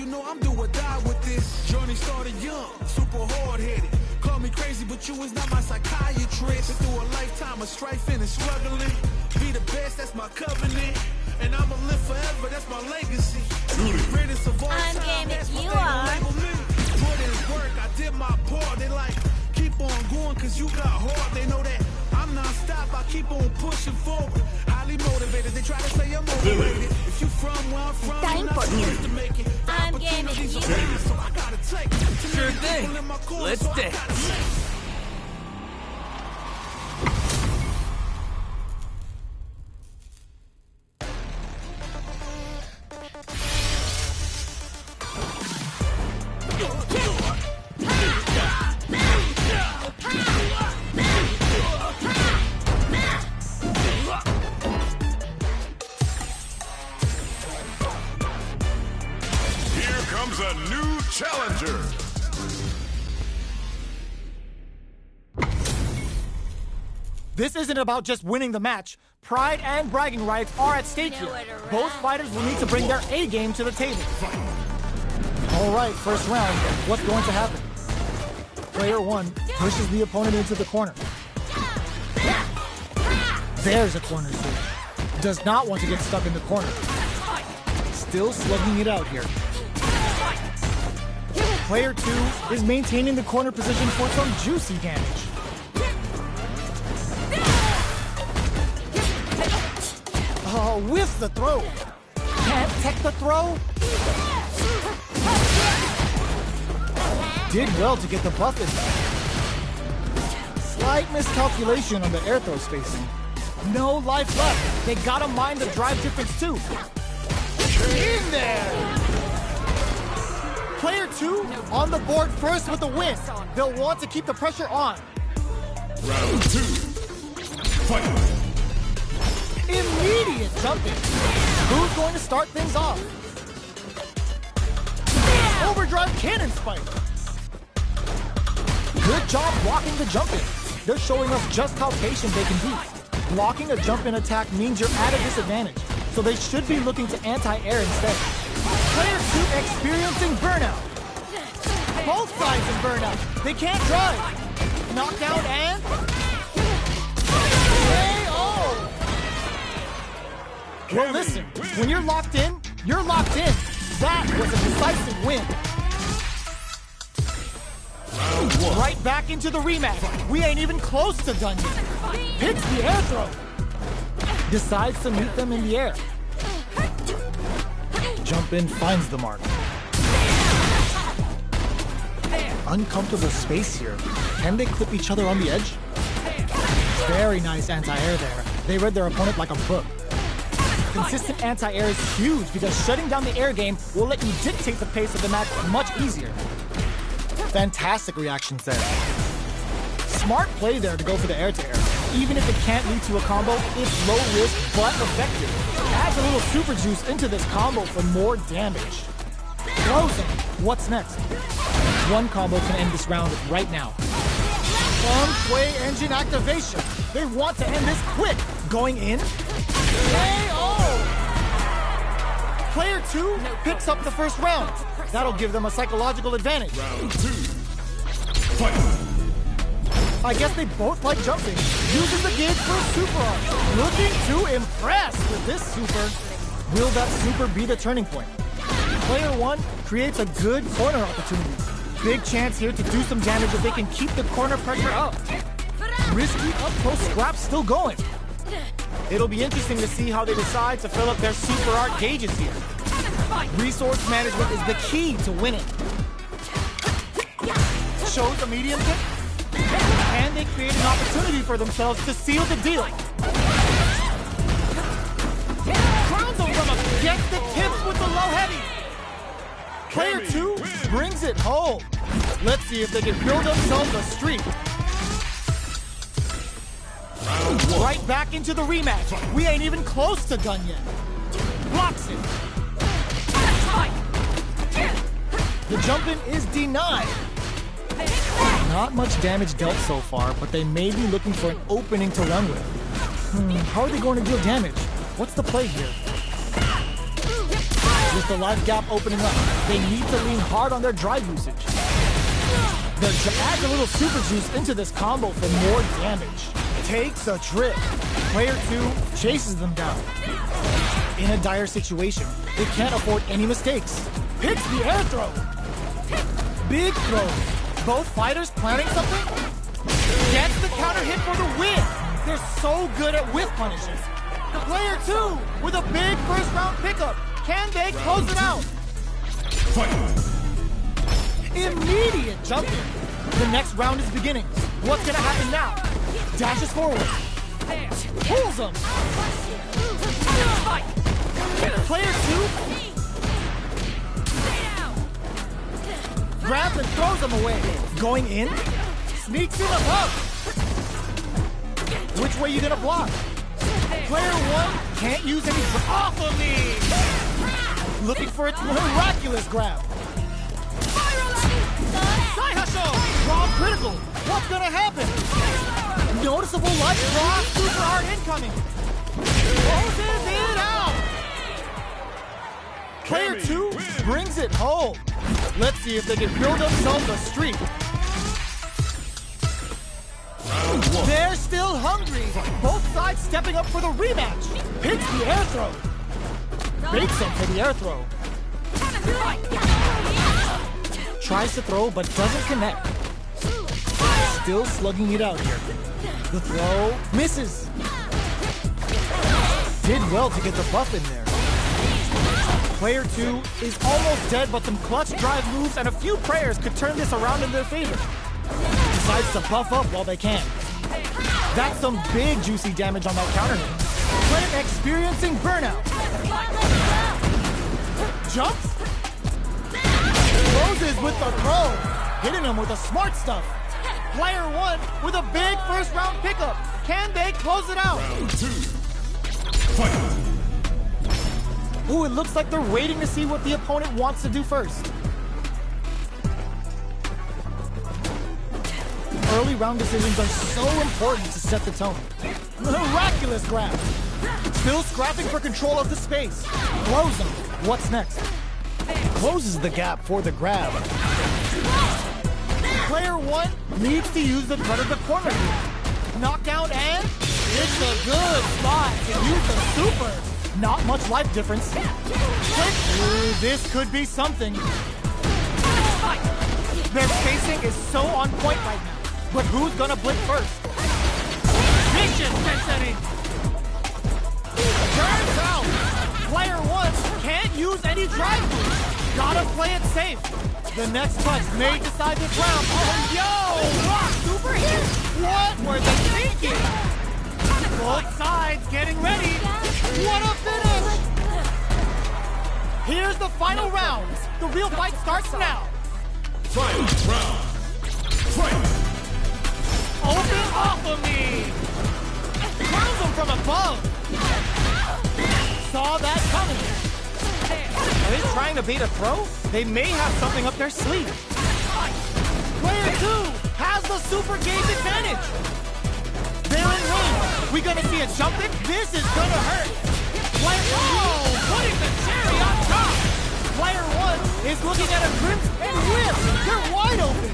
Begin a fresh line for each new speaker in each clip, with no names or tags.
you know I'm do or die with this. Journey started young, super hard-headed. Call me crazy, but you was not my psychiatrist. Been through a lifetime of strife and struggling. Be the best, that's my covenant. And I'ma live forever, that's my legacy. Greatest of all time, that's what they gon' label me. Put in work, I did my part. They like, keep on going, cause you got heart. They know that I'm non-stop, I keep on pushing forward. Highly motivated, they try to say I'm overrated. If you from where I'm from, you're not supposed to make it.
I'm gaming you.
So I gotta take it.
Sure thing. Let's dance.
A new challenger.
This isn't about just winning the match. Pride and bragging rights are at stake here. Both fighters will need to bring their A game to the table. All right, first round. What's going to happen? Player 1 pushes the opponent into the corner. There's a corner switch. Does not want to get stuck in the corner. Still slugging it out here. Player 2 is maintaining the corner position for some juicy damage. With the throw. Can't tech the throw. Did well to get the buff in. Slight miscalculation on the air throw spacing. No life left. They gotta mind the drive difference too. In there! Player 2 on the board first with the win. They'll want to keep the pressure on.
Round 2. Fight!
Immediate jumping. Who's going to start things off? Overdrive cannon spike. Good job blocking the jump in. They're showing us just how patient they can be. Blocking a jump in attack means you're at a disadvantage, so they should be looking to anti-air instead. Player 2 experiencing burnout. Both sides in burnout. They can't drive. Knockdown and... KO! Well, listen, when you're locked in, you're locked in. That was a decisive win. Right back into the rematch. We ain't even close to done yet. Picks the air throw. Decides to meet them in the air. Jump in finds the mark. Uncomfortable space here. Can they clip each other on the edge? Very nice anti-air there. They read their opponent like a book. Consistent anti-air is huge because shutting down the air game will let you dictate the pace of the match much easier. Fantastic reactions there. Smart play there to go for the air-to-air. Even if it can't lead to a combo, it's low risk but effective. Adds a little super juice into this combo for more damage. Closing. What's next? One combo can end this round right now. Feng Shui engine activation. They want to end this quick. Going in. KO! Player 2 picks up the first round. That'll give them a psychological advantage.
Round 2. Fight!
I guess they both like jumping. Uses the gauge for a super arm. Looking to impress with this super. Will that super be the turning point? Player 1 creates a good corner opportunity. Big chance here to do some damage if they can keep the corner pressure up. Risky up-close scrap still going. It'll be interesting to see how they decide to fill up their super art gauges here. Resource management is the key to winning. Shows a medium kick. And they create an opportunity for themselves to seal the deal. Crowns them from against the tips with the low heavy. Player 2 brings it home. Let's see if they can build themselves a streak. Right back into the rematch. We ain't even close to done yet. Blocks it. The jump-in is denied. Not much damage dealt so far, but they may be looking for an opening to run with. How are they going to deal damage? What's the play here? With the life gap opening up, they need to lean hard on their drive usage. Adds a little super juice into this combo for more damage. Takes a trip. Player 2 chases them down. In a dire situation, they can't afford any mistakes. Picks the air throw. Big throw. Both fighters planning something? Gets the counter hit for the win. They're so good at whiff punishes. Player 2 with a big first round pickup. Can they close it out?
Fight!
Immediate jump in. The next round is beginning. What's gonna happen now? Dashes forward. Pulls him. Player 2 grabs and throws him away. Going in. Sneaks in above. Which way you gonna block? Player 1 can't use any off of me. Looking for its miraculous grab. Side hustle! Draw critical! What's gonna happen? Noticeable light draw, super hard incoming! Closes it out! Player 2 brings it home. Let's see if they can build themselves a streak. They're still hungry! Both sides stepping up for the rematch! Picks the air throw! Baits him for the air throw. Tries to throw, but doesn't connect. Still slugging it out here. The throw misses. Did well to get the buff in there. Player 2 is almost dead, but some clutch drive moves and a few prayers could turn this around in their favor. Decides to buff up while they can. That's some big juicy damage on that counter hit. Player experiencing burnout. Jumps. Closes with the throw. Hitting him with the smart stuff. Player 1 with a big first round pickup. Can they close it out?
Round 2. Fight!
Ooh, it looks like they're waiting to see what the opponent wants to do first. Early round decisions are so important to set the tone. Miraculous grab. Still scrapping for control of the space. Blows him. What's next? Closes the gap for the grab. Player 1 needs to use the threat of the corner here. Knockout and it's a good spot to use the super. Not much life difference. Ooh, this could be something. Their spacing is so on point right now. But who's gonna blink first? Vicious setting. Turns out, player 1 can't use any drive moves. Gotta play it safe. The next touch may decide this round. Oh, yo! Rock super hit! What were they thinking? Both sides getting ready. What a finish! Here's the final round. The real fight starts now.
Final round. Fight!
Open off of me! Crowns him from above! Saw that coming. Are they trying to bait a throw? They may have something up their sleeve. Player 2 has the super gauge advantage. They're in range. We gonna see a jump in? This is gonna hurt. Putting the cherry on top. Player 1 is looking at a grip and whip. They're wide open.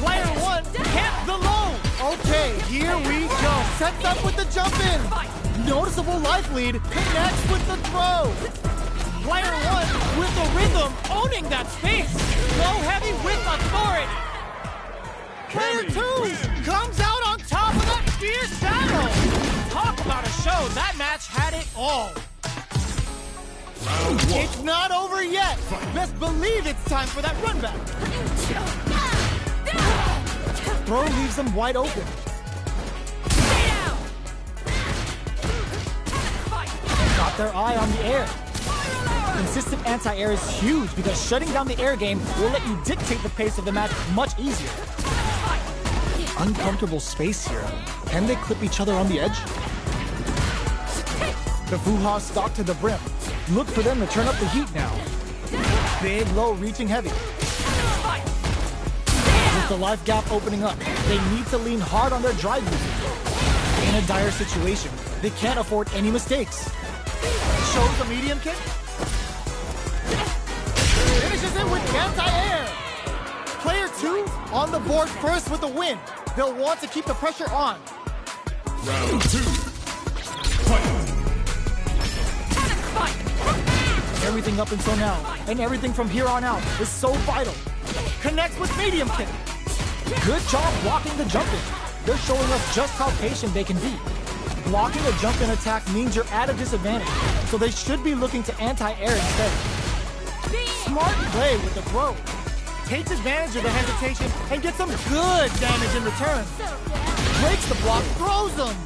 Player 1 kept the low. Okay, here we go. Sets up with the jump in. Noticeable life lead. Connects with the throw. Player 1 with the rhythm, owning that space. Go heavy with authority. Player 2 comes out on top of that fierce battle. Talk about a show. That match had it all.
Round 1.
It's not over yet. Best believe it's time for that run back. Throw leaves them wide open. Got their eye on the air. Consistent anti-air is huge because shutting down the air game will let you dictate the pace of the match much easier. Uncomfortable space here. Can they clip each other on the edge? The Fuha stalk to the brim. Look for them to turn up the heat now. Big low reaching heavy. With the life gap opening up, they need to lean hard on their drive usage. In a dire situation, they can't afford any mistakes. Shows the medium kick. Finishes it with the anti-air. Player 2 on the board first with the win. They'll want to keep the pressure on.
Round 2. Fight!
Everything up until now, and everything from here on out, is so vital. Connects with medium kick. Good job blocking the jump in. They're showing us just how patient they can be. Blocking a jump in attack means you're at a disadvantage, so they should be looking to anti-air instead. Smart play with the throw. Takes advantage of the hesitation and gets some good damage in return. Breaks the block, throws them.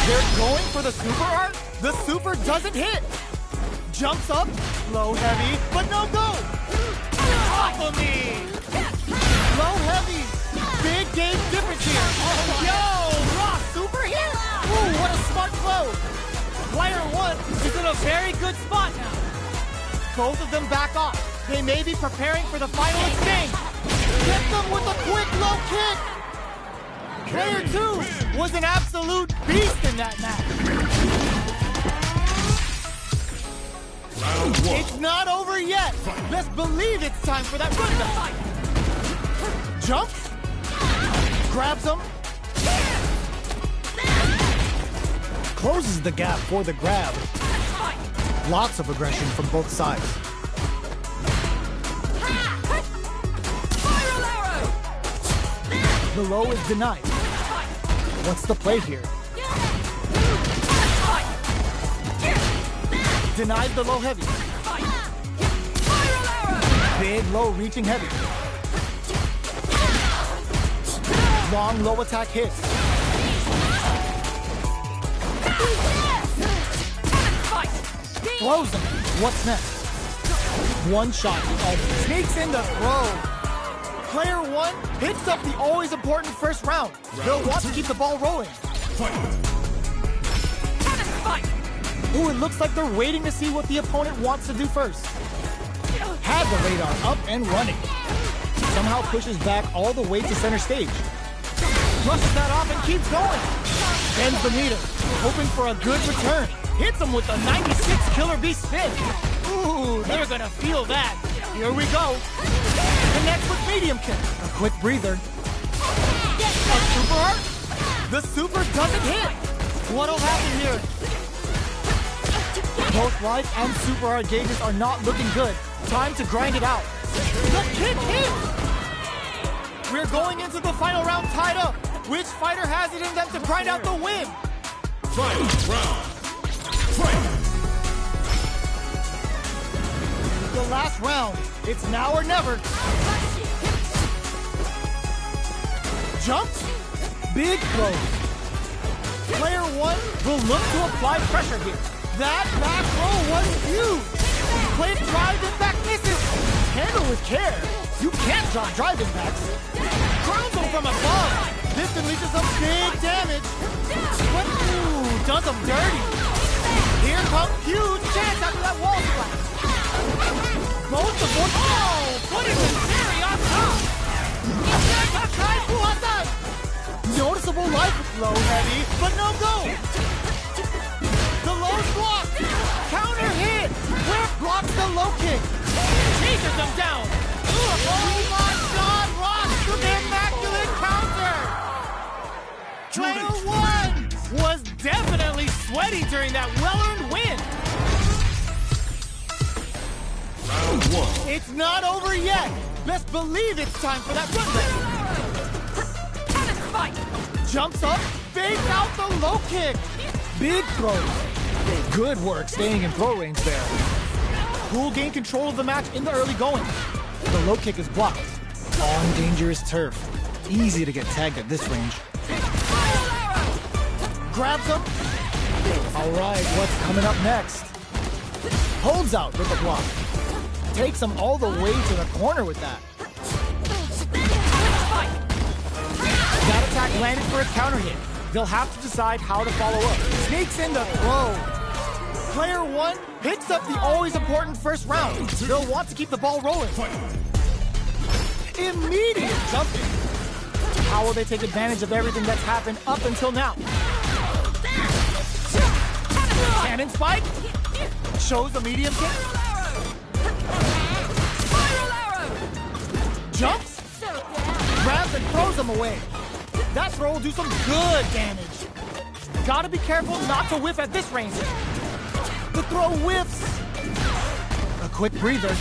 They're going for the super art. The super doesn't hit. Jumps up, low heavy, but no go. Off of me. Low heavy. Big game difference here. Yo, raw super hit. Ooh, what a smart throw. Player 1 is in a very good spot now. Both of them back off. They may be preparing for the final exchange. Get them with a quick low kick. Player 2 was an absolute beast in that match.
Round 1.
It's not over yet. Let's believe it's time for that run back. Jumps. Grabs him. Closes the gap for the grab. Lots of aggression from both sides. The low is denied. What's the play here? Denied the low heavy. Big low reaching heavy. Long low attack hits. Throws him. What's next? One shot. Sneaks in the throw. Player 1 hits up the always important first round. They'll want to keep the ball rolling. Ooh, it looks like they're waiting to see what the opponent wants to do first. Had the radar up and running. Somehow pushes back all the way to center stage. Brushes that off and keeps going. Bends the meter, hoping for a good return. Hits him with a 96 Killer Bee spin. Ooh, they're gonna feel that. Here we go. Connects with medium kick. A quick breather. A super art? The super doesn't hit. What'll happen here? Both life and super art gauges are not looking good. Time to grind it out. The kick hits! We're going into the final round tied up. Which fighter has it in them to grind out the win?
Final round. Fight!
The last round. It's now or never. Jumps. Big throws. Player 1 will look to apply pressure here. That back row was huge. Quick drive and back misses. Handle with care. You can't drop driving backs. Crowns him from above. This unleashes some big damage. But ooh, does him dirty. Here comes huge chance after that wall splash. Both of them. Oh, putting the cherry on top. Noticeable life low heavy, but no go. The low's blocked. Counter hit. Where blocks the low kick. Chases them down. Oh my God, Ross with the immaculate counter. Player 1 was definitely sweaty during that well-earned win.
Round 1.
It's not over yet. Best believe it's time for that run back. Jumps up, fakes out the low kick. Big throws. Good work staying in throw range there. Cool gained control of the match in the early going. The low kick is blocked. On dangerous turf. Easy to get tagged at this range. Grabs him. All right, what's coming up next? Holds out with the block. Takes him all the way to the corner with that. That attack landed for a counter hit. They'll have to decide how to follow up. Sneaks in the throw. Player 1 picks up the always important first round. They'll want to keep the ball rolling. Immediate jumping. How will they take advantage of everything that's happened up until now? Cannon spike. Shows a medium kick. him away. That throw will do some good damage. Gotta be careful not to whiff at this range. The throw whiffs. A quick breather.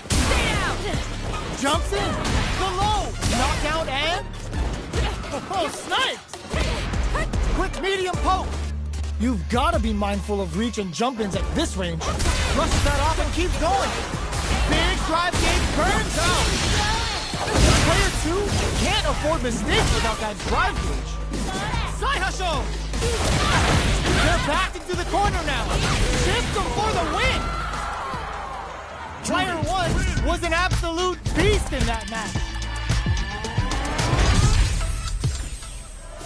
Stay out!
Jumps in. The low. Knockdown and... Oh, sniped! Quick medium poke. You've gotta be mindful of reach and jump-ins at this range. Brushes that off and keeps going. Big drive gauge burns out. Player 2 can't afford mistakes without that drive gauge. Saihasho! They're back into the corner now. Shift them for the win. Player 1 was an absolute beast in that match.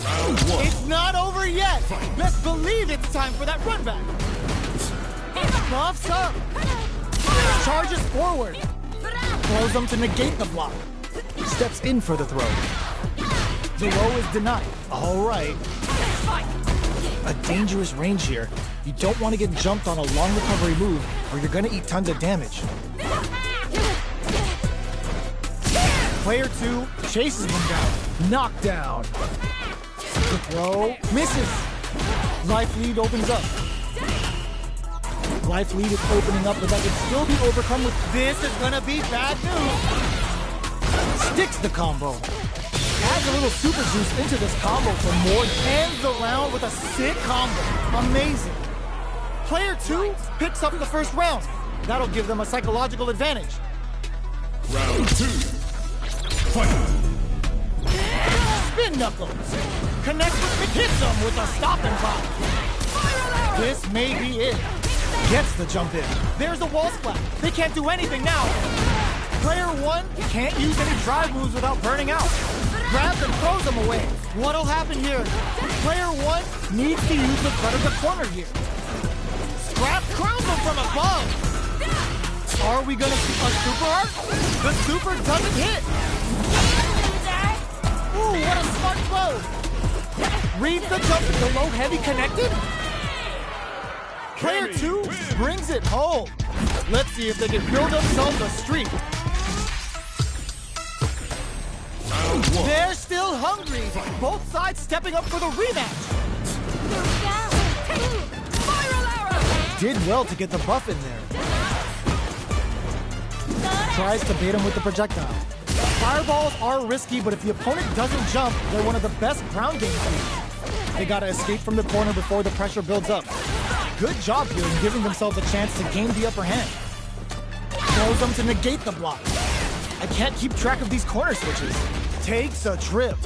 Round 1.
It's not over yet. Best believe it's time for that run back. Buffs up. Charges forward. Throws them to negate the block. Steps in for the throw. The low is denied. All right. A dangerous range here. You don't want to get jumped on a long recovery move or you're going to eat tons of damage. Player 2 chases them down. Knockdown. The throw misses. Life lead opens up. Life lead is opening up, but that can still be overcome with this is gonna be bad news. Sticks the combo. Adds a little super juice into this combo for more. Ends the round with a sick combo. Amazing. Player 2 picks up the first round. That'll give them a psychological advantage.
Round 2. Fight!
Spin knuckles. Connects with hits them with a stopping block. This may be it. Gets the jump in. There's a wall splat. They can't do anything now. Player 1 can't use any drive moves without burning out. Grabs and throws them away. What'll happen here? Player 1 needs to use the front of the corner here. Scrap crowns them from above. Are we gonna see a super art? The super doesn't hit. Ooh, what a smart throw. Reads the jump with the low heavy connected. Player 2 brings it home. Let's see if they can build themselves a streak.
Round 1.
They're still hungry. Both sides stepping up for the rematch.
Spiral arrow!
Did well to get the buff in there. Tries to bait him with the projectile. Fireballs are risky, but if the opponent doesn't jump, they're one of the best ground game teams. They gotta escape from the corner before the pressure builds up. Good job here in giving themselves a chance to gain the upper hand. Throws them to negate the block. I can't keep track of these corner switches. Takes a trip.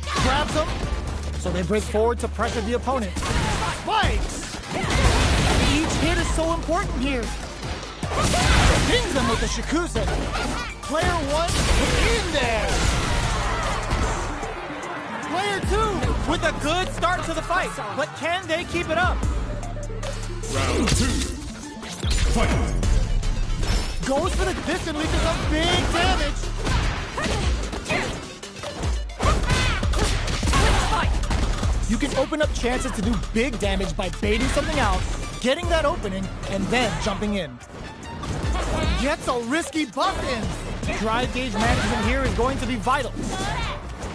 Grabs them, so they break forward to pressure the opponent. Spikes! Each hit is so important here. Pings them with the Shikusen. Player 1 is in there. Player 2 with a good start to the fight, but can they keep it up?
Round 2. Fight!
Goes for the disc and leaches some big damage. You can open up chances to do big damage by baiting something out, getting that opening, and then jumping in. Gets a risky buff in. Drive gauge management here is going to be vital.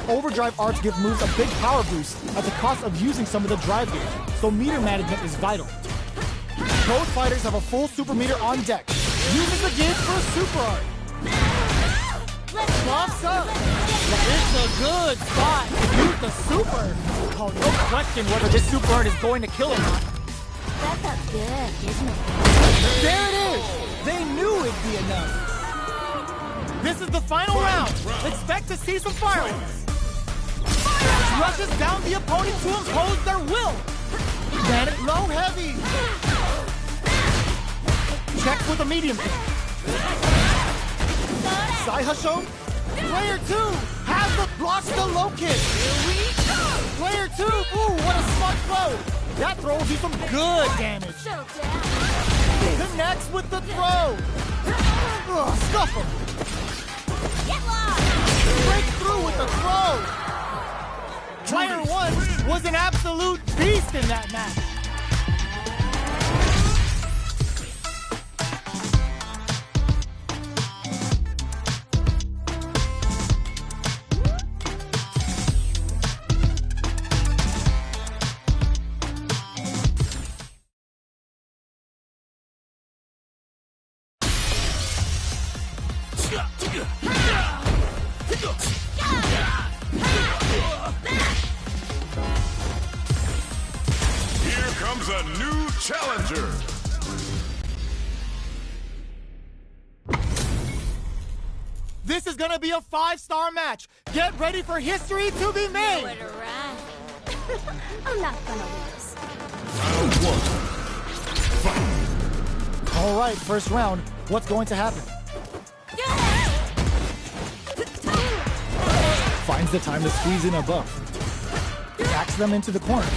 Overdrive arts give moves a big power boost at the cost of using some of the drive gauge, so meter management is vital. Both fighters have a full super meter on deck. Uses the gauge for a super art. Buffs up. It's a good spot to use the super. Oh, no question whether this super art is going to kill or not.
That felt good, didn't it?
There it is. They knew it'd be enough. This is the final round. Expect to see some fireworks. Rushes down the opponent to impose their will. Then it low heavy. Checks with a medium kick. Saihasho. Player 2 has the blocks the low kick. Here we go. Player 2. Ooh, what a smart throw. That throw will do some good damage. Connects with the throw. Ugh, scuff him.
Get lost!
Break through with the throw. Player 1 was an absolute beast in that match.
Here comes a new challenger.
This is gonna be a 5-star match. Get ready for history to be made.
Nowhere to run. I'm not gonna lose.
Round 1. Fight.
All right, first round. What's going to happen? Finds the time to squeeze in a buff. Backs them into the corner.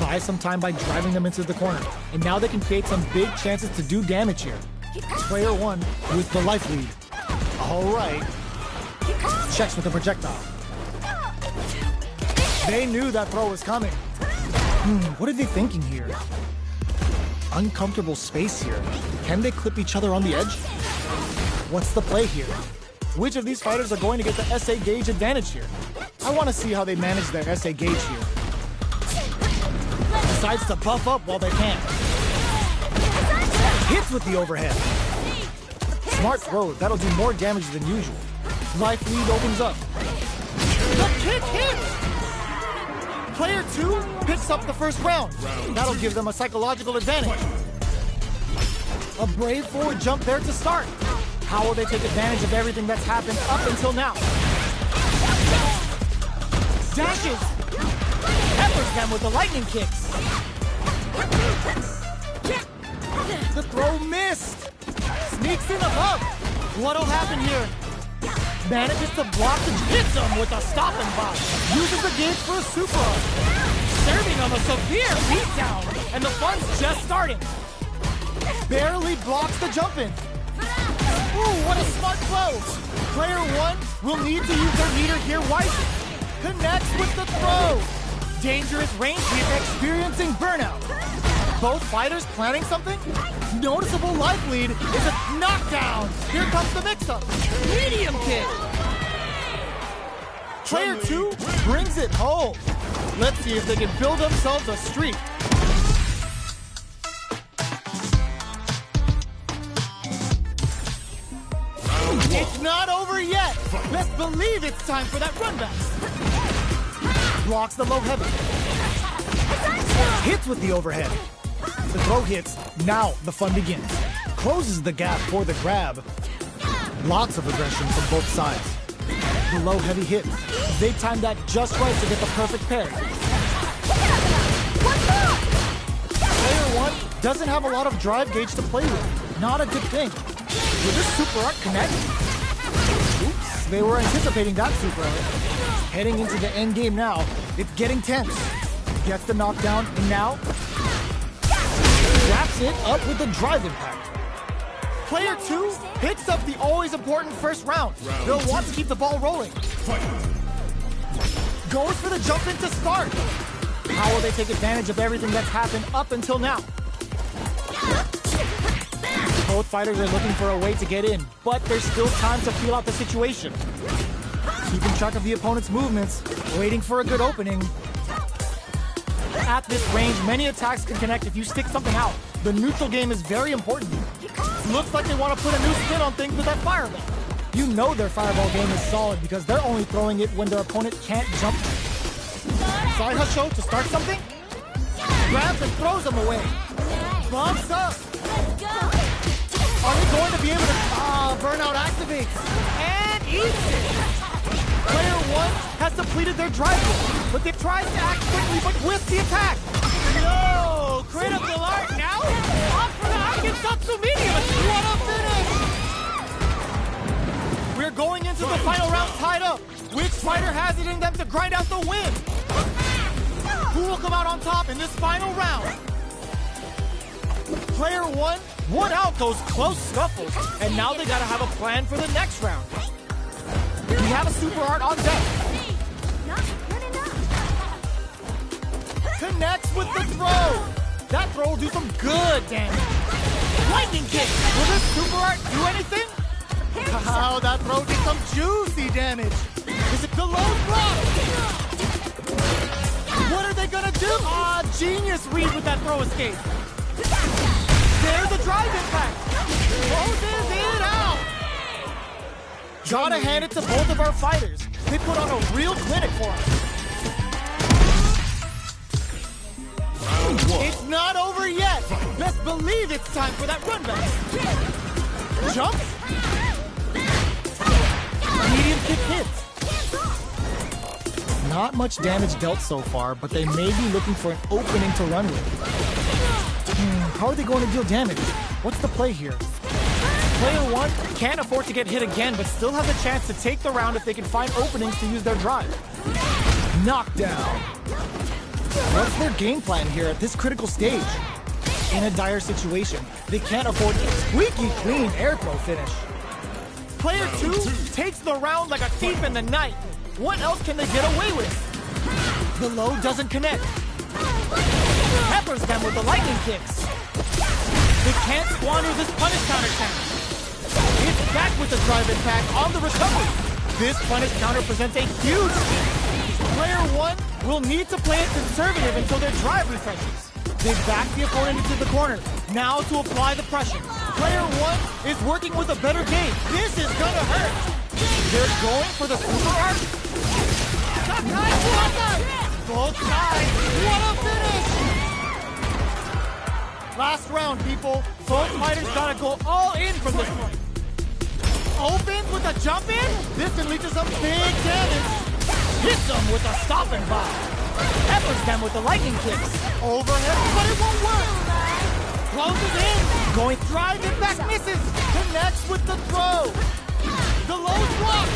Buys some time by driving them into the corner. And now they can create some big chances to do damage here. Player 1 with the life lead. All right. Checks with the projectile. They knew that throw was coming. What are they thinking here? Uncomfortable space here. Can they clip each other on the edge? What's the play here? Which of these fighters are going to get the SA gauge advantage here? I want to see how they manage their SA gauge here. Decides to buff up while they can. Hits with the overhead. Smart throw, that'll do more damage than usual. Life lead opens up. The kick hits! Player 2 picks up the first round. That'll give them a psychological advantage. A brave forward jump there to start. How will they take advantage of everything that's happened up until now? Dashes! Peppers them with the lightning kicks. The throw missed. Sneaks in above. What'll happen here? Manages to block the hits him with a stopping box. Uses the gauge for a super arm. Serving him a severe beatdown. And the fun's just starting. Barely blocks the jump in. Ooh, what a smart throw. Player 1 will need to use their meter here wisely. Connects with the throw. Dangerous range here, experiencing burnout. Both fighters planning something? Noticeable life lead is a knockdown. Here comes the mix-up. Medium kick. Player 2 brings it home. Let's see if they can build themselves a streak. It's not over yet. Best believe it's time for that run back. Blocks the low heavy. Hits with the overhead. The throw hits. Now the fun begins. Closes the gap for the grab. Lots of aggression from both sides. The low heavy hit. They timed that just right to get the perfect pair. Player 1 doesn't have a lot of drive gauge to play with. Not a good thing. Will this super art connect? Oops, they were anticipating that super art. Heading into the end game now. It's getting tense. Gets the knockdown, and now wraps it up with the drive impact. Player 2 picks up the always important first round. They'll want to keep the ball rolling. Goes for the jump in to start. How will they take advantage of everything that's happened up until now? Both fighters are looking for a way to get in, but there's still time to feel out the situation. Keeping track of the opponent's movements, waiting for a good opening. At this range, many attacks can connect if you stick something out. The neutral game is very important. Looks like they want to put a new spin on things with that fireball. You know their fireball game is solid because they're only throwing it when their opponent can't jump. Side hustle to start something? Grabs and throws them away. Bumps up. Are they going to be able to... burnout activates. And eats it. Player 1 has depleted their drive goal, but they've tried to act quickly, but with the attack. No! Critical art now? Off for the Akensatsu medium! What a finish! We're going into the final round tied up. Which fighter has it in them to grind out the win? Who will come out on top in this final round? Player 1 won out those close scuffles, and now they gotta have a plan for the next round. We have a super art on deck. Connects with the throw. That throw will do some good damage. Lightning kick. Will this super art do anything? Oh, that throw did some juicy damage. Is it the low block? What are they gonna do? Genius read with that throw escape. There's the drive impact. Closes it out. Gotta hand it to both of our fighters. They put on a real clinic for us. It's not over yet. Best believe it's time for that run back. Jump. Medium kick hits. Not much damage dealt so far, but they may be looking for an opening to run with. How are they going to deal damage? What's the play here? Player 1 can't afford to get hit again, but still has a chance to take the round if they can find openings to use their drive. Knockdown. What's their game plan here at this critical stage? In a dire situation, they can't afford a squeaky clean air throw finish. Player 2 takes the round like a thief in the night. What else can they get away with? The low doesn't connect. Peppers them with the lightning kicks. They can't squander this punish counter chance. It's back with the drive impact on the recovery. This punish counter presents a huge chance. Player 1 will need to play it conservative until their drive refreshes. They back the opponent into the corner. Now to apply the pressure. Player 1 is working with a better game. This is gonna hurt. They're going for the super art. Both sides. What a finish! Last round, people. Both fighters gotta go all in from this point. Opens with a jump in. This can lead to some big damage. Hits them with a stopping block. Peppers them with the lightning kicks. Overhead, but it won't work. Closes in. Going drive it back, misses. Connects with the throw. The low block.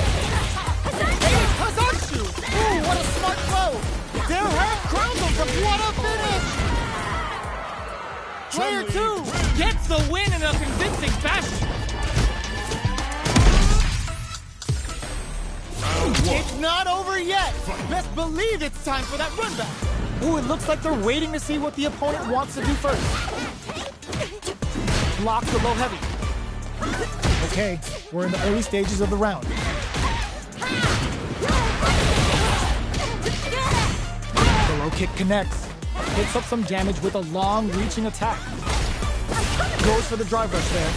Hazatsu. Ooh, what a smart throw. Their head crowns them from what a finish. Player 2 gets the win in a convincing fashion. It's not over yet. Best believe it's time for that run back. Ooh, it looks like they're waiting to see what the opponent wants to do first. Blocks the low heavy. Okay, we're in the early stages of the round. The low kick connects. Picks up some damage with a long reaching attack. Goes for the drive rush there.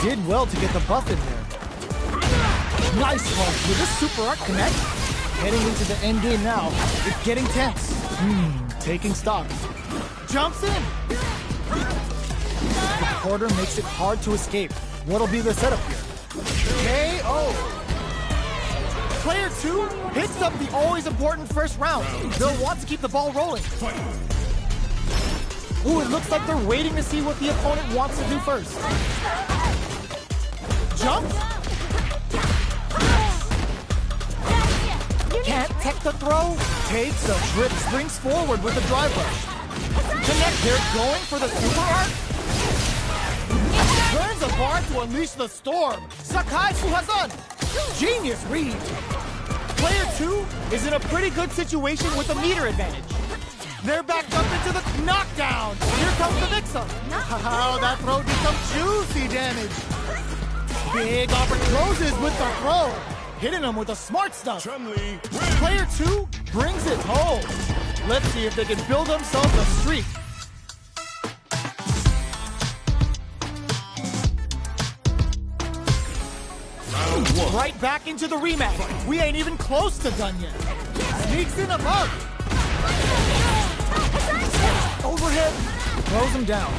Did well to get the buff in there. Nice punch. Will this super art connect? Heading into the end game now. It's getting tense. Taking stock. Jumps in. The quarter makes it hard to escape. What'll be the setup here? KO. Player 2 picks up the always important first round. They'll want to keep the ball rolling. Ooh, it looks like they're waiting to see what the opponent wants to do first. Jumps. Can't tech the throw. Takes a trip, springs forward with the drive rush. Connect, they're going for the super art. Turns a bar to unleash the storm. Sakai Suhazan. Genius read. Player 2 is in a pretty good situation with a meter advantage. They're backed up into the knockdown. Here comes the mix-up. Oh, that throw did some juicy damage. Big closes with the throw. Hitting them with the smart stuff. Player 2 brings it home. Let's see if they can build themselves a streak. Right back into the rematch. We ain't even close to done yet. Sneaks in above. Overhead. Throws him down.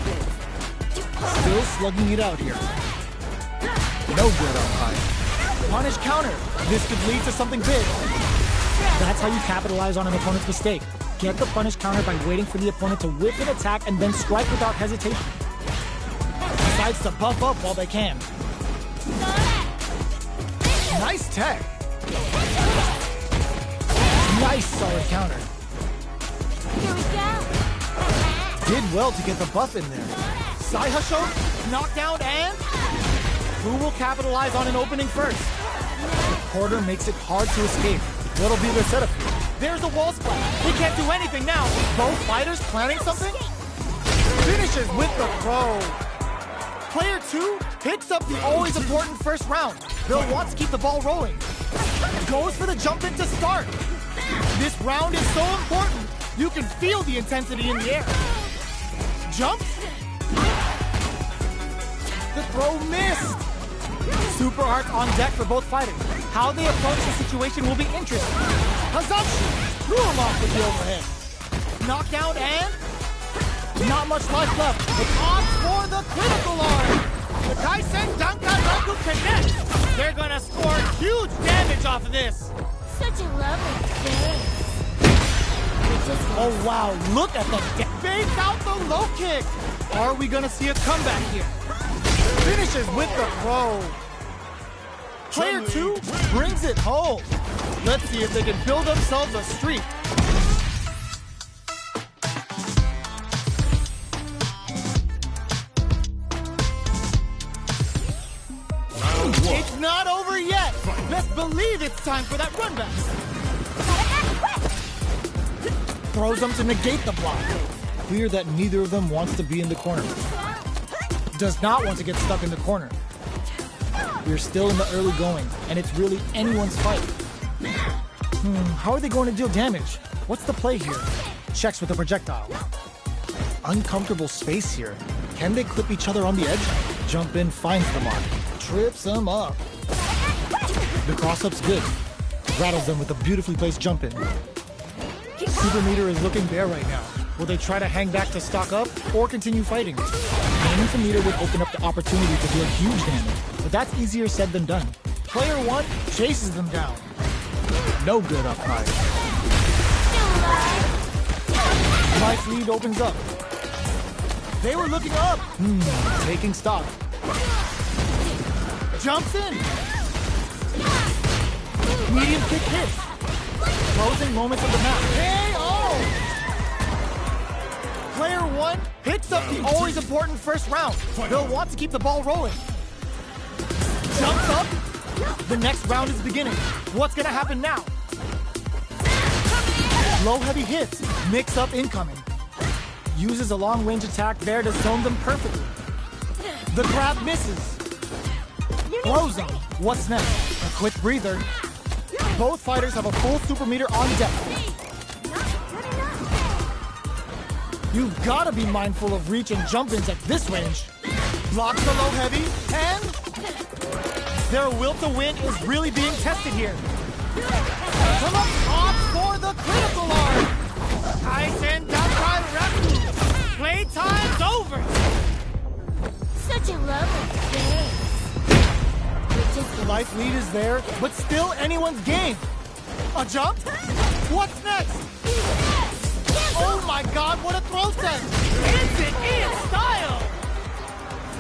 Still slugging it out here. No good up high. Punish counter. This could lead to something big. That's how you capitalize on an opponent's mistake. Get the punish counter by waiting for the opponent to whip an attack and then strike without hesitation. Decides to buff up while they can. Nice tech. Nice solid counter.
Here we go.
Did well to get the buff in there. Saihasho, knockdown, and who will capitalize on an opening first? The quarter makes it hard to escape. What'll be their setup here? There's a wall splash. They can't do anything now. Both fighters planning something? Finishes with the throw. Player 2 picks up the always important first round. They'll want to keep the ball rolling. Goes for the jump in to start. This round is so important. You can feel the intensity in the air. Jumps. The throw missed. Super art on deck for both fighters. How they approach the situation will be interesting. Hazatsu threw him off with the overhead. Knockdown and not much life left. It opts for the critical arm. The Kaisen Dankaroku connects. They're gonna score huge damage off of this.
Such a lovely face.
Oh wow, look at the fades out the low kick. Are we gonna see a comeback here? Finishes with the throw. Player 2 brings it home. Let's see if they can build themselves a streak. It's not over yet. Best believe it's time for that run back. Throws them to negate the block. Clear that neither of them wants to be in the corner. Does not want to get stuck in the corner. We're still in the early going, and it's really anyone's fight. How are they going to deal damage? What's the play here? Checks with the projectile. Uncomfortable space here. Can they clip each other on the edge? Jump in, finds the mark. Trips them up. The cross-up's good. Rattles them with a beautifully placed jump in. Super meter is looking bare right now. Will they try to hang back to stock up or continue fighting? Aiming for meter would open up the opportunity to deal huge damage, but that's easier said than done. Player 1 chases them down. No good up high. Life lead opens up. They were looking up. Taking stock. Jumps in. Medium kick hits. Closing moments of the match. KO! Player 1 picks up the always important first round. They'll want to keep the ball rolling. Jumps up. The next round is beginning. What's gonna happen now? Low heavy hits. Mix up incoming. Uses a long range attack there to zone them perfectly. The grab misses. Throws them. What's next? A quick breather. Both fighters have a full super meter on deck. You've got to be mindful of reach and jump-ins at this range. Blocks the low heavy, and their will to win is really being tested here. Come up top for the critical arm. Kaisen Dankaroku. Playtime's over.
Such a lovely face.
The life lead is there, but still anyone's game. A jump? What's next? Oh my god, what a throw set! Ends it in style!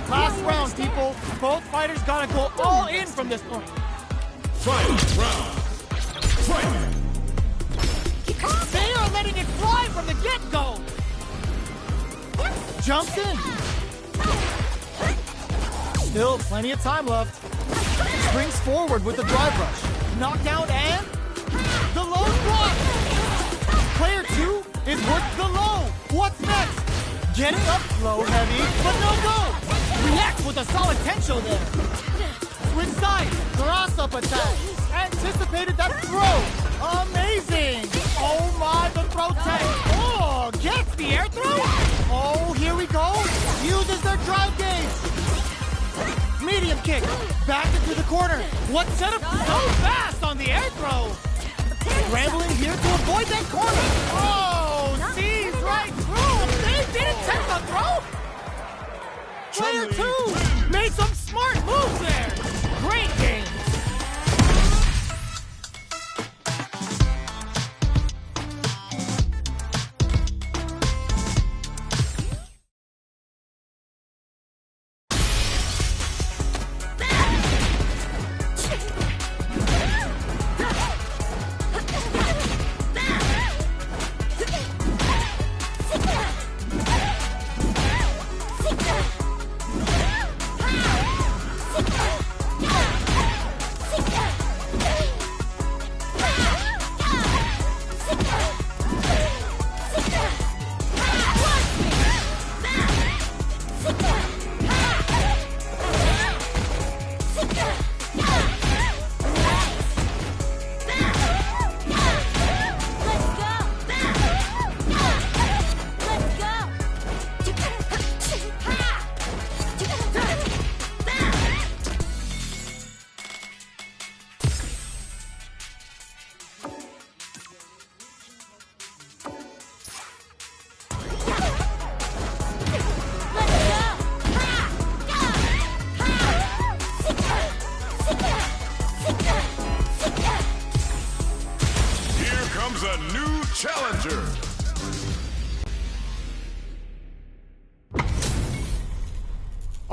Last round, people. Both fighters gotta go all in from this point.
Final round. Fight!
They are letting it fly from the get-go! Jumps in. Still plenty of time left. Springs forward with the drive rush. Knockdown and the low block. Player 2 is worth the low. What's next? Getting up low heavy, but no go. Reacts with a solid tensho there. Switch side, cross up attack. Anticipated that throw. Amazing. Oh my, the throw tech. Oh, gets the air throw. Oh, here we go. Uses their drive gauge. Medium kick, back into the corner. What set up so fast on the air throw? Scrambling here to avoid that corner. Oh, sees right through. They didn't take the throw. Player 2 made some smart moves there. Great game.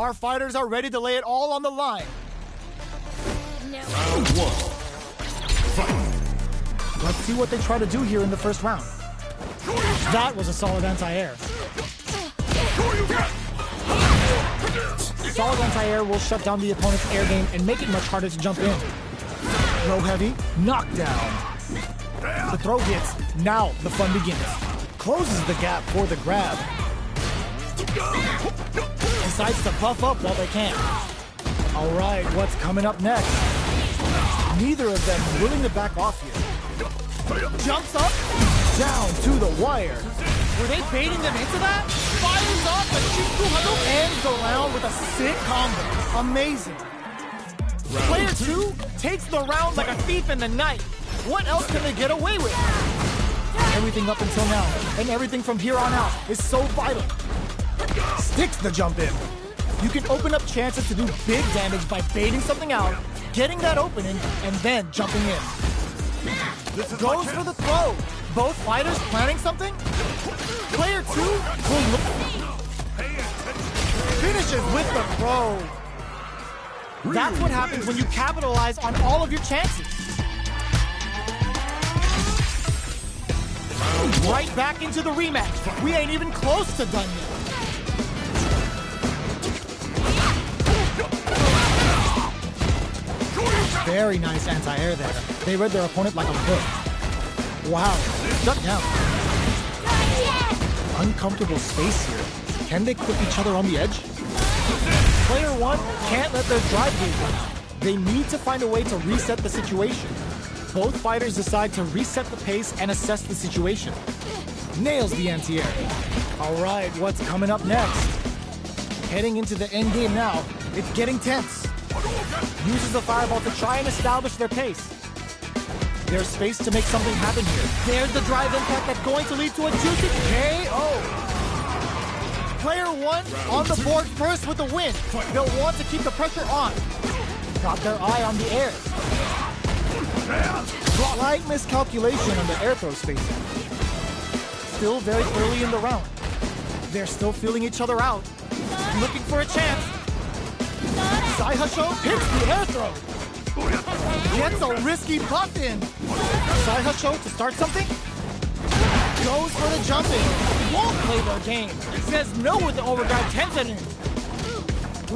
Our fighters are ready to lay it all on the line.
No.
Round one.
Let's see what they try to do here in the first round. That was a solid anti-air. Solid anti-air will shut down the opponent's air game and make it much harder to jump in. Throw heavy, knockdown. The throw hits, now the fun begins. Closes the gap for the grab. Decides to buff up while they can. All right, what's coming up next? Neither of them willing to back off here. Jumps up, down to the wire. Were they baiting them into that? Fires off a Chiku Huddle, ends the round with a sick combo. Amazing. Player 2 takes the round like a thief in the night. What else can they get away with? Everything up until now, and everything from here on out, is so vital. Sticks the jump in. You can open up chances to do big damage by baiting something out, getting that opening, and then jumping in. Goes for the throw. Both fighters planning something? Player 2 will finishes with the throw. That's what happens when you capitalize on all of your chances. Right back into the rematch. We ain't even close to done yet. Very nice anti-air there. They read their opponent like a book. Wow, shut down. Uncomfortable space here. Can they clip each other on the edge? Player 1 can't let their drive gauge run out. They need to find a way to reset the situation. Both fighters decide to reset the pace and assess the situation. Nails the anti-air. All right, what's coming up next? Heading into the end game now, it's getting tense. Uses the fireball to try and establish their pace. There's space to make something happen here. There's the drive impact that's going to lead to a juicy KO. Player 1 on the board first with the win. They'll want to keep the pressure on. Got their eye on the air. Slight miscalculation on the air throw spacing. Still very early in the round. They're still feeling each other out. Looking for a chance. Saihasho hits the air throw. Gets a risky buff in. Saihasho to start something. Goes for the jumping. Won't play their game. Says no with the overdrive Tenzin in.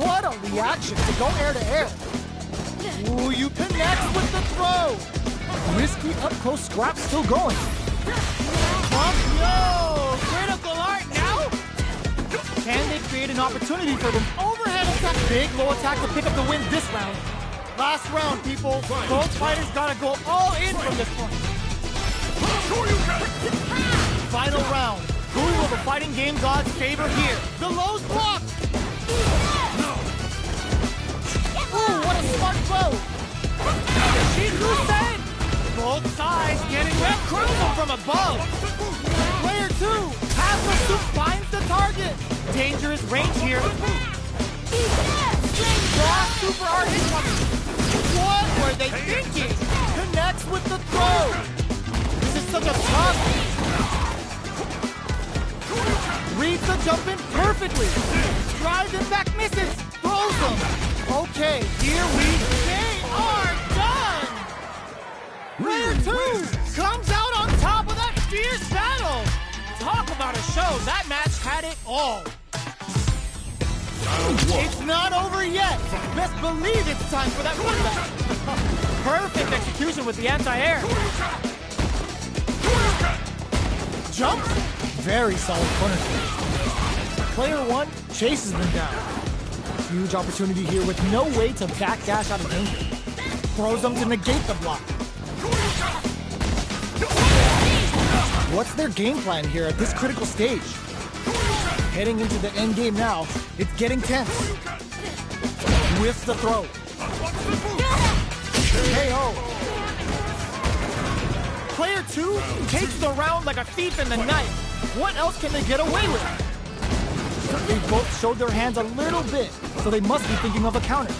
What a reaction to go air to air. Ooh, you connect with the throw. Risky up close scrap still going. Yo, critical art now? Can they create an opportunity for them? Overhead attack. Big low attack to pick up the win this round. Last round, people. Both fighters gotta go all in from this point. Final round. Who will the fighting game gods favor here? The low's blocked. Ooh, what a smart throw. Shizu said. Both sides getting red cruising from above. Player 2 has the soup, finds the target. Dangerous range here. Block super art incoming. What were they thinking? Connects with the throw. This is such a tough. Reads the jump in perfectly. Drives it back, misses. Throws them. Okay, here they are done. Player 2 comes out on top of that fierce battle. Talk about a show. That match had it all. It's not over yet. Best believe it's time for that comeback. Perfect execution with the anti-air. Jumps. Very solid corner switch. Player 1 chases them down. Huge opportunity here with no way to backdash out of danger. Throws them to negate the block. What's their game plan here at this critical stage? Heading into the end game now, it's getting tense. With the throw. KO. Player 2 takes the round like a thief in the night. What else can they get away with? They both showed their hands a little bit, so they must be thinking of a counter.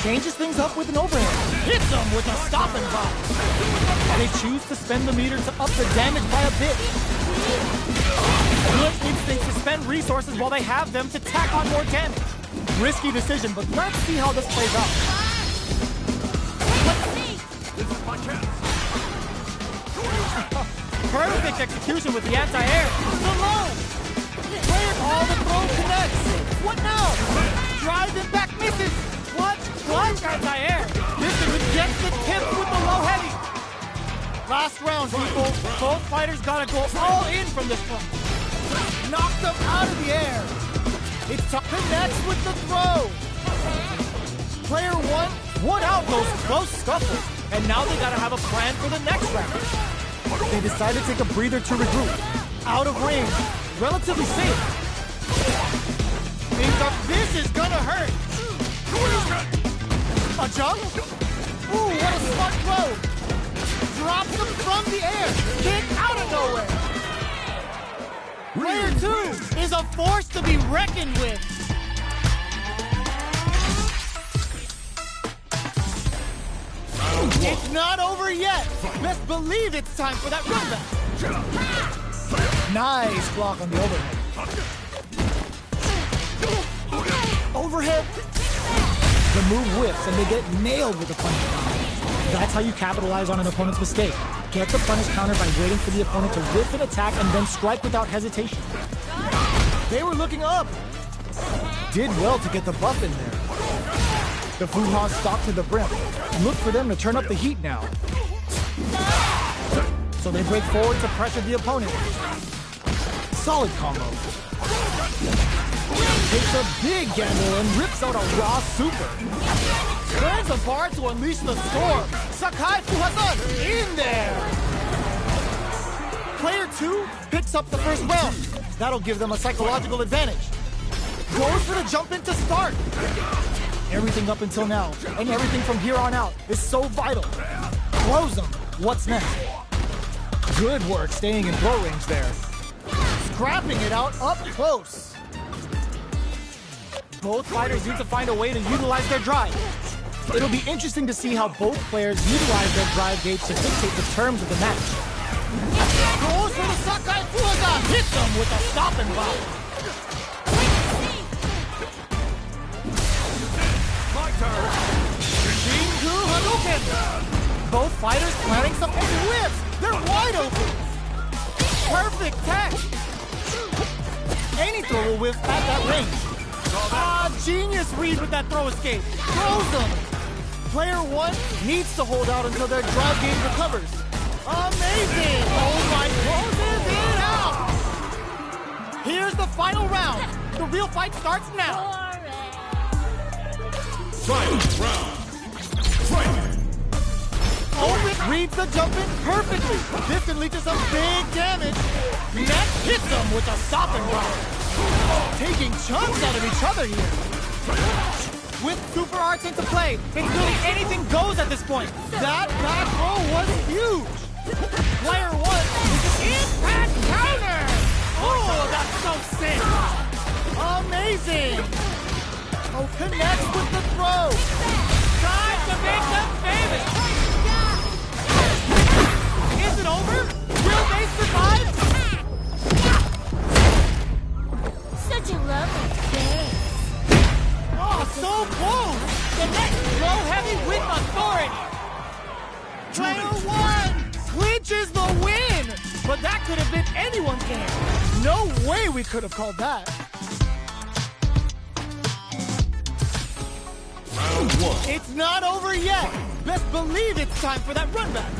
Changes things up with an overhand. Hits them with a stop and block. They choose to spend the meter to up the damage by a bit. Good instinct to spend resources while they have them to tack on more damage. Risky decision, but let's see how this plays out.
This is my chance.
Perfect execution with the anti-air. The low. Player, all the throw connects. What now? Drive it back, misses. What? Anti-air. This one gets the tip with the low heavy. Last round, people. Both fighters gotta go all in from this one. Knocked them out of the air. It's tough. Connects with the throw. Player one won out those close scuffles. And now they gotta have a plan for the next round. They decide to take a breather to regroup. Out of range. Relatively safe. This is gonna hurt. A jump? Ooh, what a smart throw. Drops him from the air. Kick out of nowhere. Player two is a force to be reckoned with. It's not over yet. Best believe it's time for that run back. Nice block on the overhead. Overhead. The move whiffs and they get nailed with the punish counter. That's how you capitalize on an opponent's mistake. Get the punish counter by waiting for the opponent to whiff an attack and then strike without hesitation. They were looking up. Did well to get the buff in there. The Fuha stopped to the brim. Look for them to turn up the heat now. So they break forward to pressure the opponent. Solid combo. Takes a big gamble and rips out a raw super. Turns the bar to unleash the storm. Sakai Fuhazan in there. Player two picks up the first round. That'll give them a psychological advantage. Goes for the jump in to start. Everything up until now, and everything from here on out, is so vital. Close them. What's next? Good work staying in throw range there. Scrapping it out up close. Both fighters need to find a way to utilize their drive. It'll be interesting to see how both players utilize their drive gauge to dictate the terms of the match. Goes for the Sakai Fuga, hits them with a stop and block.
My turn.
Shingu Hadouken! Both fighters planning some heavy whips. They're wide open. Perfect catch. Any throw will whiff at that range. Genius read with that throw escape. Throws them. Player one needs to hold out until their drive game recovers. Amazing! Oh my, closes it out! Here's the final round. The real fight starts now.
Final round. Fight!
Open reads the jump in perfectly. This can lead to some big damage. Next hits them with a stop and block. Taking chunks out of each other here. With super arts into play, it's really anything goes at this point. That back row was huge. Player one is an impact counter. Oh, that's so sick. Amazing. Oh, connects with the throw. Time to make them famous. Is it over? Will they survive?
Such a lovely face.
Oh, so close! The next throw heavy with authority. Player one clinches the win, but that could have been anyone's game. No way we could have called that.
Round one.
It's not over yet. Best believe it's time for that run back.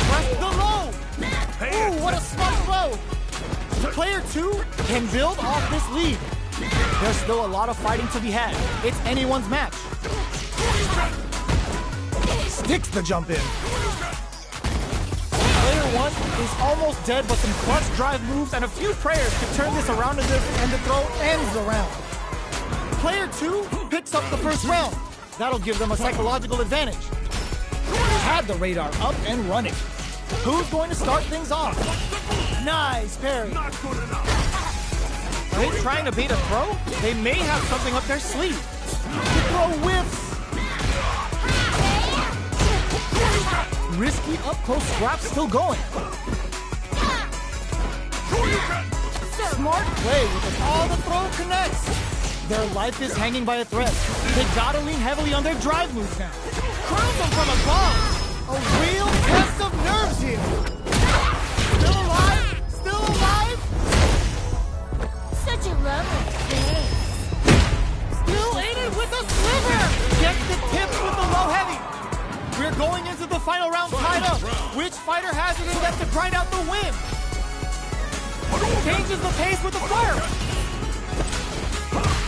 Press the low. Ooh, what a smart throw. Player two can build off this lead. There's still a lot of fighting to be had. It's anyone's match. Sticks the jump in. Player one is almost dead, but some clutch drive moves and a few prayers to turn this around and the throw ends the round. Player two picks up the first round. That'll give them a psychological advantage. Had the radar up and running. Who's going to start things off? Nice parry.
Not good enough.
Are they trying to bait a throw? They may have something up their sleeve. The throw whiffs. Risky up-close scrap still going. Smart play with all the throw connects. Their life is hanging by a thread. They gotta lean heavily on their drive moves now. Crown them from above. A real test of nerves here. Still alive? Still alive?
Such a lovely face.
Still in it with a sliver. Gets the tips with the low heavy. We're going into the final round tied up. Which fighter has it in them to grind out the win? Changes the pace with the fire.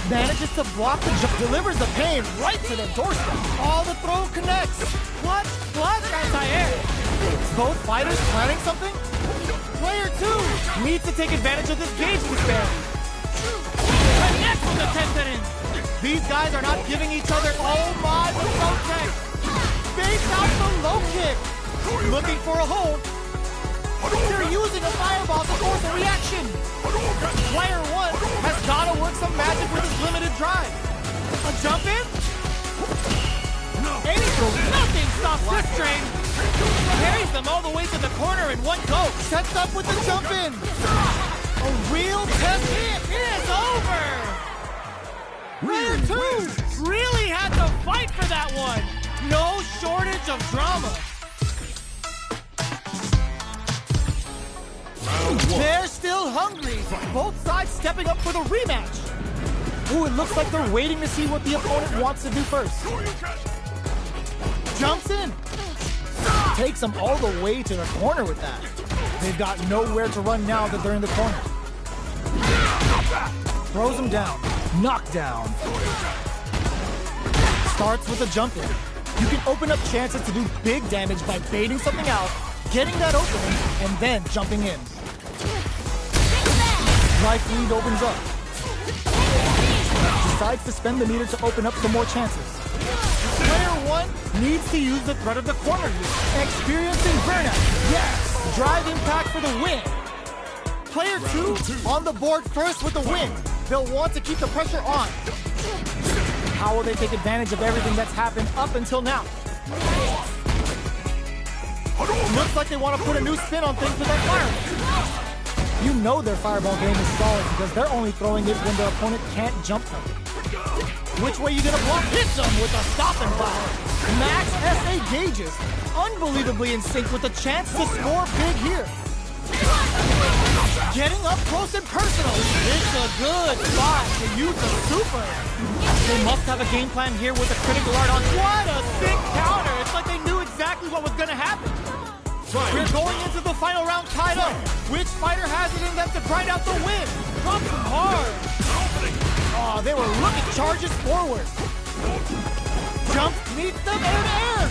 Manages to block the jump, delivers the pain right to the doorstep. All the throw connects. Clutch, anti-air. Both fighters planning something? Player 2 needs to take advantage of this gauge disparity. Connects with the tendon. These guys are not giving each other, oh my, the throw tech. Face out the low kick. Looking for a hold. They're using a fireball to force a reaction. Player 1 has got to work some magic with his limited drive. A jump in? Nothing stops this train. Carries them all the way to the corner in one go. Sets up with the jump in. A real test. It is over. Player 2 really had to fight for that one. No shortage of drama. They're still hungry. Both sides stepping up for the rematch. Ooh, it looks like they're waiting to see what the opponent wants to do first. Jumps in. Takes them all the way to the corner with that. They've got nowhere to run now that they're in the corner. Throws them down. Knockdown. Starts with a jump in. You can open up chances to do big damage by baiting something out, getting that opening, and then jumping in. Life lead opens up. Decides to spend the meter to open up some more chances. Player 1 needs to use the threat of the corner here. Experiencing burnout. Yes! Drive impact for the win. Player 2 on the board first with the win. They'll want to keep the pressure on. How will they take advantage of everything that's happened up until now? Looks like they want to put a new spin on things with their fireball. You know their fireball game is solid because they're only throwing it when their opponent can't jump them. Which way you gonna block? Hit them with a stop and fire. Max SA gauges, unbelievably in sync with the chance to score big here. Getting up close and personal. It's a good spot to use the super. They must have a game plan here with a critical art on. What a sick counter. It's like they knew exactly what was gonna happen. We're going into the final round tied up. Which fighter has it in them to grind out the win? Drops them hard. Oh, they were looking charges forward. Jump meets them air to air.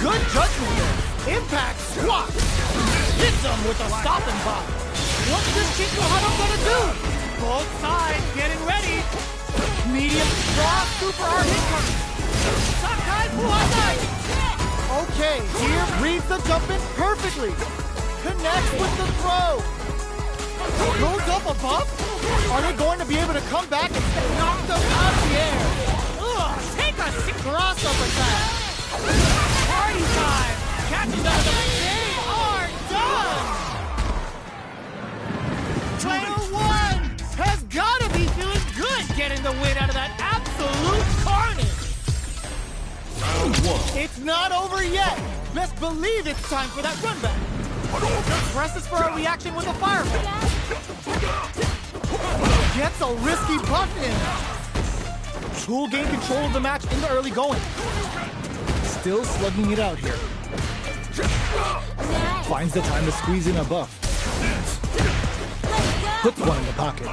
Good judgment there. Impact squat. Hits them with a stop and pop. What's this Chico Hado gonna do? Both sides getting ready. Medium draw super hard hit coming. Sakai Fuhadai. Okay, here reads the jump in perfectly. Connects with the throw. Goes up above. Are they going to be able to come back and knock them out of the air? Ugh, take a cross-up attack. Party time. Catches them. They are done. Player 1 has got to be feeling good getting the win out of that absolute carnage. It's not over yet. Best believe it's time for that run back. Presses for a reaction with a fireball. Gets a risky buff in. Tool gained control of the match in the early going. Still slugging it out here. Finds the time to squeeze in a buff. Puts one in the pocket.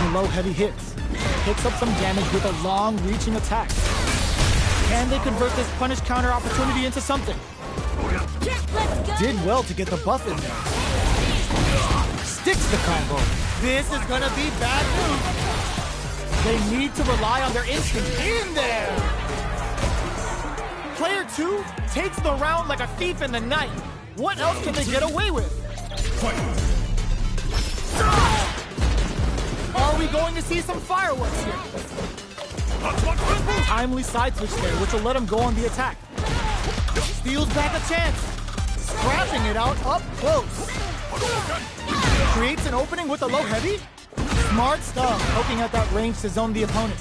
Below heavy hits. Picks up some damage with a long reaching attack. Can they convert this punish counter opportunity into something? Did well to get the buff in there. Sticks the combo. This is gonna be bad news. They need to rely on their instinct in there. Player 2 takes the round like a thief in the night. What else can they get away with? Are we going to see some fireworks here? Timely side switch there, which will let him go on the attack. Steals back a chance. Scrapping it out up close. Creates an opening with a low heavy. Smart stuff, poking at that range to zone the opponent.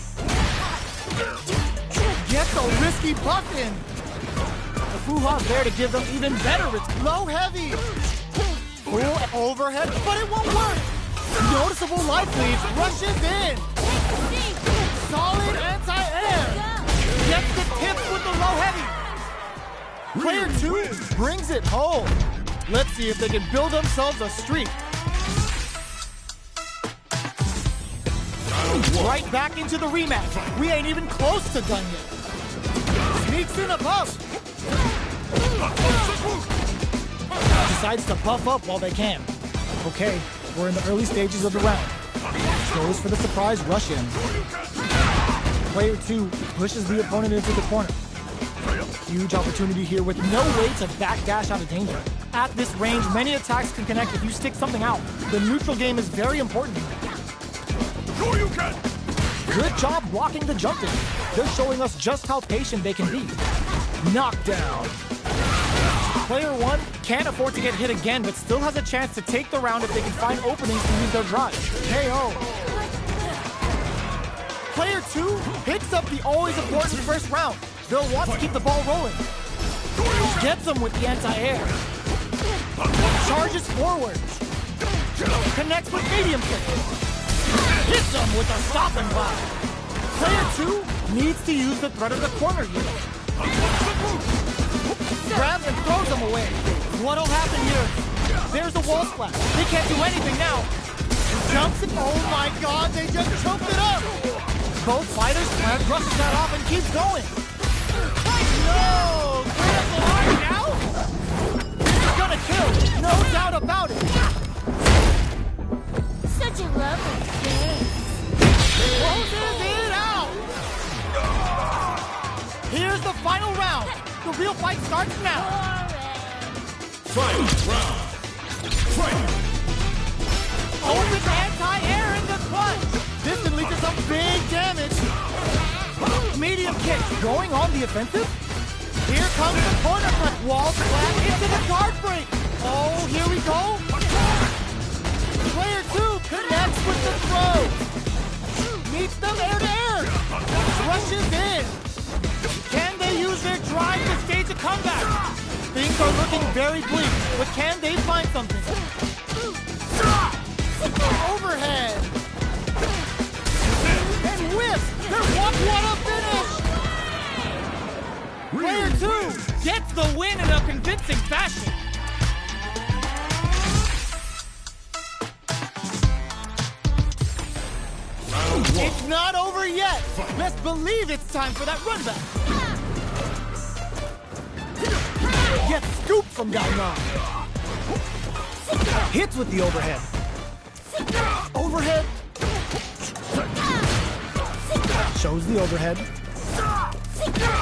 Gets a risky buff in. The Fuha's there to give them even better. It's low heavy. Full overhead, but it won't work. Noticeable life leads, rushes in. Solid anti-air. Gets the tips with the low heavy. Player 2 brings it home. Let's see if they can build themselves a streak. Right back into the rematch. We ain't even close to done yet. Sneaks in above. Decides to buff up while they can. Okay, we're in the early stages of the round. Goes for the surprise rush in. Player 2 pushes the opponent into the corner. Huge opportunity here with no way to backdash out of danger. At this range, many attacks can connect if you stick something out. The neutral game is very important. Good job blocking the jump in. They're showing us just how patient they can be. Knockdown. Player 1 can't afford to get hit again, but still has a chance to take the round if they can find openings to use their drive. KO. Player 2 picks up the always important first round. They'll want to keep the ball rolling. Gets them with the anti-air. Charges forward. Connects with medium kick. Hits them with a stop and vibe. Player 2 needs to use the threat of the corner here. Grabs and throws them away. What'll happen here? There's a wall splash. They can't do anything now. Jumps and oh my god, they just choked it up. Both fighters brushes that off and keeps going. No! Grab the line now? It's gonna kill, no doubt about it.
Such a lovely face.
Closes it out! Here's the final round. The real fight starts now.
Fight round. Fight.
Open anti-air in the clutch. This can lead to some big damage. Medium kick going on the offensive. Here comes the corner flip. Wall flat into the guard break. Oh, here we go. Player 2 connects with the throw. Meets them air to air. Rushes in. Can they use their drive to stage a comeback? Things are looking very bleak, but can they find something? Overhead. And whip. They're 1-1 finish. Player 2 gets the win in a convincing fashion. It's not over yet. Let's believe it's time for that run back. Gets scooped from Gainan. Hits with the overhead. Overhead. Shows the overhead.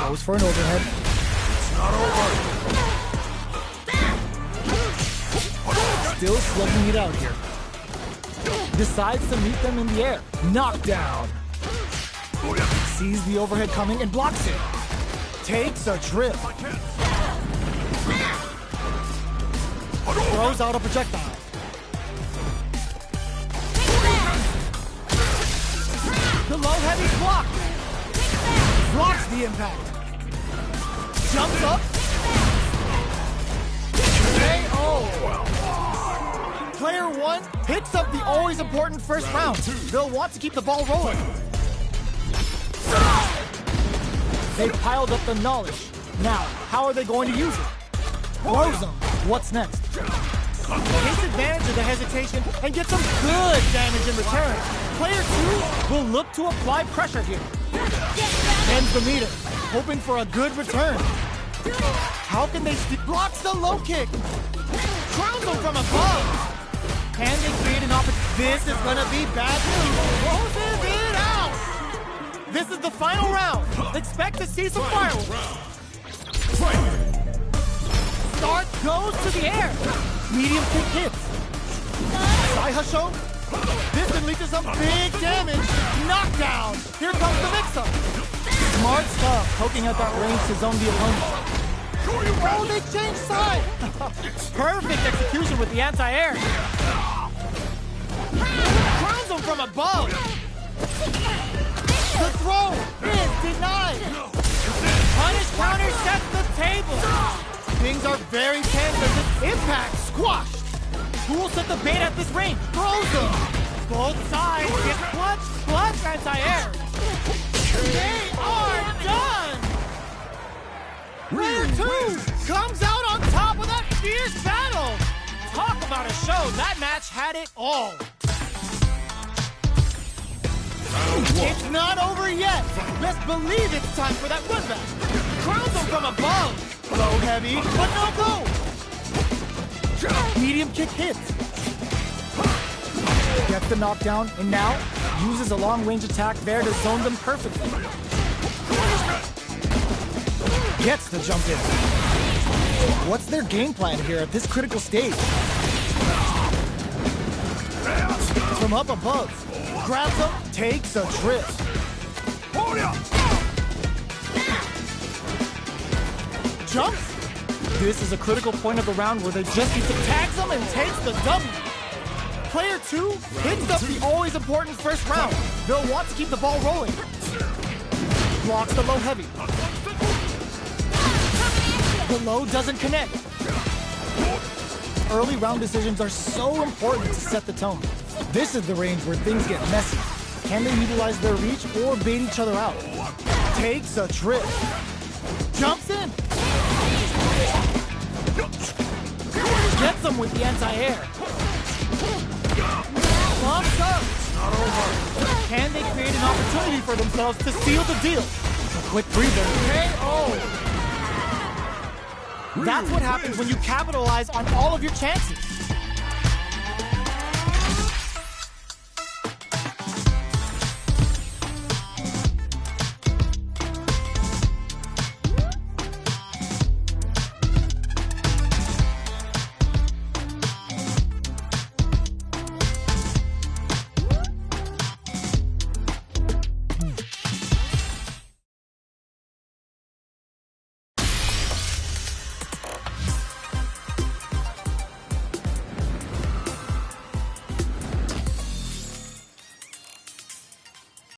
Goes for an overhead.
It's not over.
Still slugging it out here. Decides to meet them in the air. Knockdown. Sees the overhead coming and blocks it. Takes a trip. Throws out a projectile. The low heavy block. Blocks the impact. Jumps up. KO. Player 1 picks up the always important first round. They'll want to keep the ball rolling. They piled up the knowledge. Now, how are they going to use it? Throws them. What's next? Takes advantage of the hesitation and gets some good damage in return. Player 2 will look to apply pressure here. Ends the meter, hoping for a good return. How can they blocks the low kick? Crowns them from above. Can they create an opportunity? This is gonna be bad news. Closes it out. This is the final round. Expect to see some fireworks. Start goes to the air. Medium kick hits. Side hustle. This can lead to some big damage. Knockdown. Here comes the mix-up. Smart stuff, poking at that range to zone the opponent. Oh, they changed side. Perfect execution with the anti-air. Crowns him from above. The throw is denied. Punish counter sets the table. Things are very tense as this impact squashed. Who will set the bait at this range? Throws them. Both sides get clutch anti-air. They are done. Player 2 comes out on top of that fierce battle. Talk about a show. That match had it all. It's not over yet. Best believe it's time for that run back. Crowns him from above. Low heavy, but no go. Medium kick hits. Gets the knockdown, and now uses a long-range attack there to zone them perfectly. Gets the jump in. What's their game plan here at this critical stage? From up above, grabs him, takes a trip. Jumps. This is a critical point of the round where they just need to tag him and takes the W. Player 2 hits up the always important first round. They'll want to keep the ball rolling. Blocks the low heavy. The low doesn't connect. Early round decisions are so important to set the tone. This is the range where things get messy. Can they utilize their reach or bait each other out? Takes a trip. Jumps in. Gets them with the anti-air. Bumps up. Can they create an opportunity for themselves to seal the deal? A quick breather. KO. That's what happens when you capitalize on all of your chances.